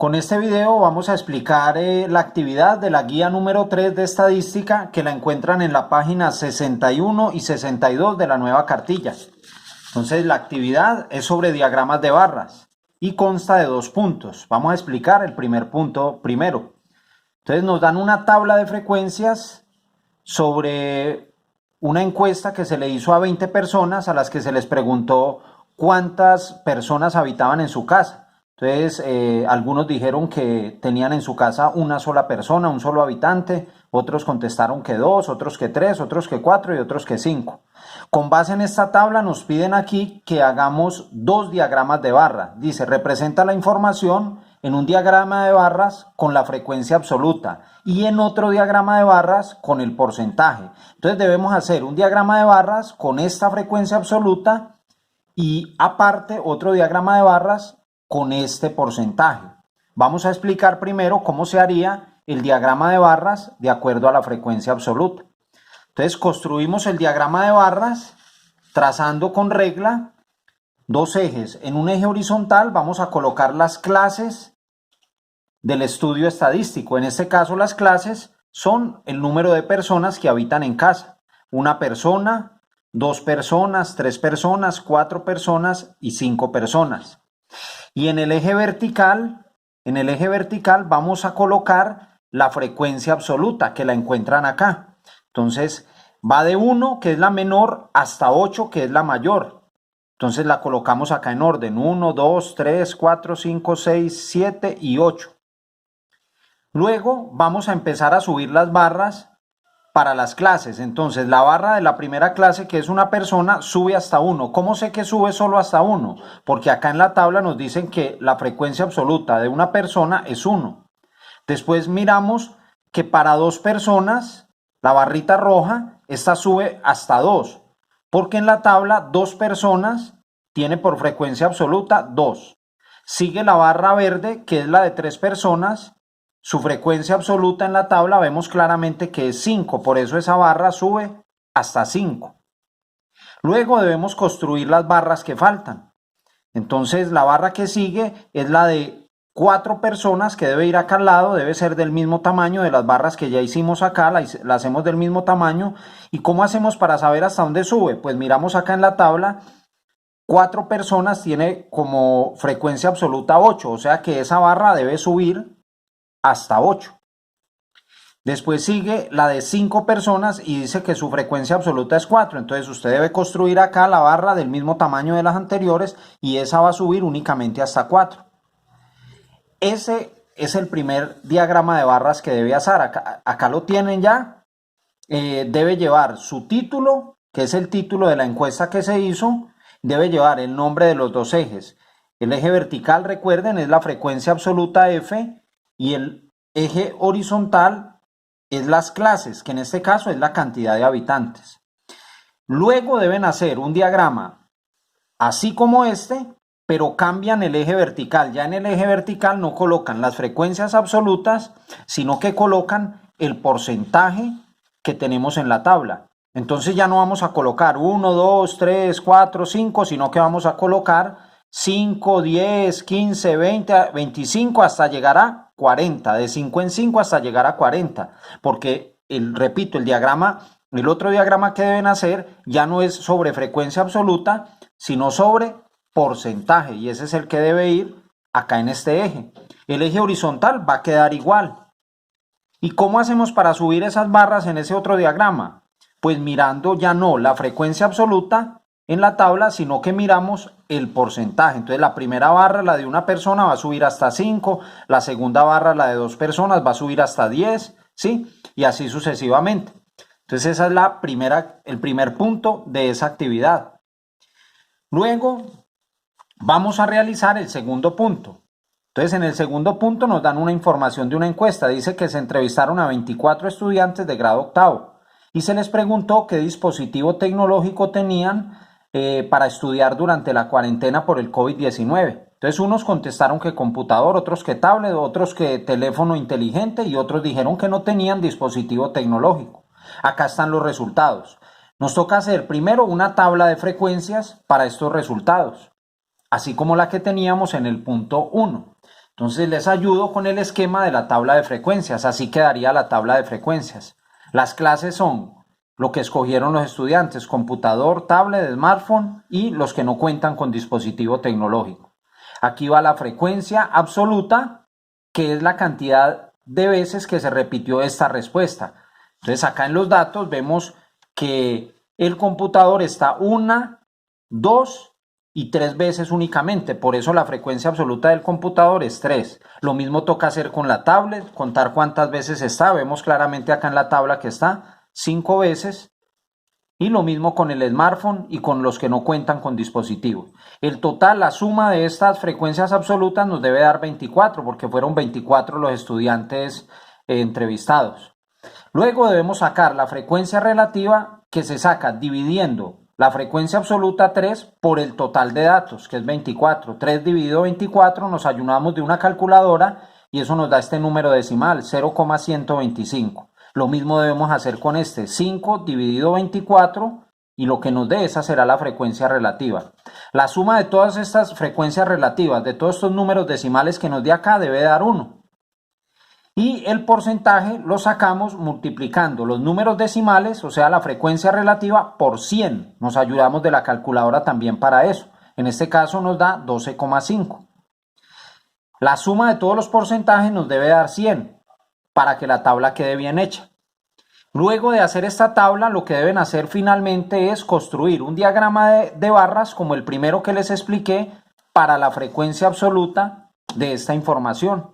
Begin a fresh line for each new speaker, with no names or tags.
Con este video vamos a explicar la actividad de la guía número 3 de estadística que la encuentran en la página 61 y 62 de la nueva cartilla. Entonces la actividad es sobre diagramas de barras y consta de 2 puntos. Vamos a explicar el primer punto primero. Entonces nos dan una tabla de frecuencias sobre una encuesta que se le hizo a 20 personas a las que se les preguntó cuántas personas habitaban en su casa. Entonces, algunos dijeron que tenían en su casa una sola persona, un solo habitante, otros contestaron que 2, otros que 3, otros que 4 y otros que 5. Con base en esta tabla nos piden aquí que hagamos 2 diagramas de barra. Dice, representa la información en un diagrama de barras con la frecuencia absoluta y en otro diagrama de barras con el porcentaje. Entonces debemos hacer un diagrama de barras con esta frecuencia absoluta y aparte otro diagrama de barras con este porcentaje. Vamos a explicar primero cómo se haría el diagrama de barras de acuerdo a la frecuencia absoluta. Entonces construimos el diagrama de barras trazando con regla 2 ejes. En un eje horizontal vamos a colocar las clases del estudio estadístico. En este caso las clases son el número de personas que habitan en casa. Una persona, 2 personas, 3 personas, 4 personas y 5 personas. Y en el eje vertical vamos a colocar la frecuencia absoluta que la encuentran acá. Entonces va de 1, que es la menor, hasta 8, que es la mayor. Entonces la colocamos acá en orden: 1, 2, 3, 4, 5, 6, 7 y 8. Luego vamos a empezar a subir las barras para las clases. Entonces la barra de la primera clase, que es una persona, sube hasta 1. ¿Cómo sé que sube solo hasta 1? Porque acá en la tabla nos dicen que la frecuencia absoluta de una persona es 1. Después miramos que para 2 personas, la barrita roja, esta sube hasta 2. Porque en la tabla 2 personas tiene por frecuencia absoluta 2. Sigue la barra verde, que es la de 3 personas. Su frecuencia absoluta en la tabla vemos claramente que es 5, por eso esa barra sube hasta 5. Luego debemos construir las barras que faltan. Entonces la barra que sigue es la de 4 personas, que debe ir acá al lado, debe ser del mismo tamaño de las barras que ya hicimos acá, la hacemos del mismo tamaño. ¿Y cómo hacemos para saber hasta dónde sube? Pues miramos acá en la tabla, 4 personas tiene como frecuencia absoluta 8, o sea que esa barra debe subir hasta 8. Después sigue la de 5 personas y dice que su frecuencia absoluta es 4. Entonces usted debe construir acá la barra del mismo tamaño de las anteriores y esa va a subir únicamente hasta 4. Ese es el primer diagrama de barras que debe hacer. Acá lo tienen ya. Debe llevar su título, que es el título de la encuesta que se hizo. Debe llevar el nombre de los 2 ejes. El eje vertical, recuerden, es la frecuencia absoluta F. Y el eje horizontal es las clases, que en este caso es la cantidad de habitantes. Luego deben hacer un diagrama así como este, pero cambian el eje vertical. Ya en el eje vertical no colocan las frecuencias absolutas, sino que colocan el porcentaje que tenemos en la tabla. Entonces ya no vamos a colocar 1, 2, 3, 4, 5, sino que vamos a colocar 5, 10, 15, 20, 25 hasta llegar a 40, de 5 en 5 hasta llegar a 40, porque repito, el otro diagrama que deben hacer ya no es sobre frecuencia absoluta, sino sobre porcentaje, y ese es el que debe ir acá en este eje. El eje horizontal va a quedar igual. ¿Y cómo hacemos para subir esas barras en ese otro diagrama? Pues mirando ya no la frecuencia absoluta en la tabla, sino que miramos el porcentaje. Entonces la primera barra, la de una persona, va a subir hasta 5, la segunda barra, la de 2 personas, va a subir hasta 10, ¿sí? Y así sucesivamente. Entonces esa es el primer punto de esa actividad. Luego vamos a realizar el segundo punto. Entonces en el segundo punto nos dan una información de una encuesta. Dice que se entrevistaron a 24 estudiantes de grado octavo y se les preguntó qué dispositivo tecnológico tenían para estudiar durante la cuarentena por el COVID-19. Entonces unos contestaron que computador, otros que tablet, otros que teléfono inteligente y otros dijeron que no tenían dispositivo tecnológico. Acá están los resultados. Nos toca hacer primero una tabla de frecuencias para estos resultados, así como la que teníamos en el punto 1. Entonces les ayudo con el esquema de la tabla de frecuencias. Así quedaría la tabla de frecuencias. Las clases son lo que escogieron los estudiantes: computador, tablet, smartphone, y los que no cuentan con dispositivo tecnológico. Aquí va la frecuencia absoluta, que es la cantidad de veces que se repitió esta respuesta. Entonces acá en los datos vemos que el computador está 1, 2 y 3 veces únicamente. Por eso la frecuencia absoluta del computador es 3. Lo mismo toca hacer con la tablet, contar cuántas veces está. Vemos claramente acá en la tabla que está 5 veces. Y lo mismo con el smartphone y con los que no cuentan con dispositivos. El total, la suma de estas frecuencias absolutas nos debe dar 24, porque fueron 24 los estudiantes entrevistados. Luego debemos sacar la frecuencia relativa, que se saca dividiendo la frecuencia absoluta 3 por el total de datos, que es 24. 3 dividido 24, nos ayudamos de una calculadora y eso nos da este número decimal, 0,125. Lo mismo debemos hacer con este, 5 dividido 24, y lo que nos dé, esa será la frecuencia relativa. La suma de todas estas frecuencias relativas, de todos estos números decimales que nos dé acá, debe dar 1. Y el porcentaje lo sacamos multiplicando los números decimales, o sea, la frecuencia relativa, por 100. Nos ayudamos de la calculadora también para eso. En este caso nos da 12,5. La suma de todos los porcentajes nos debe dar 100 para que la tabla quede bien hecha. Luego de hacer esta tabla, lo que deben hacer finalmente es construir un diagrama de barras como el primero que les expliqué para la frecuencia absoluta de esta información.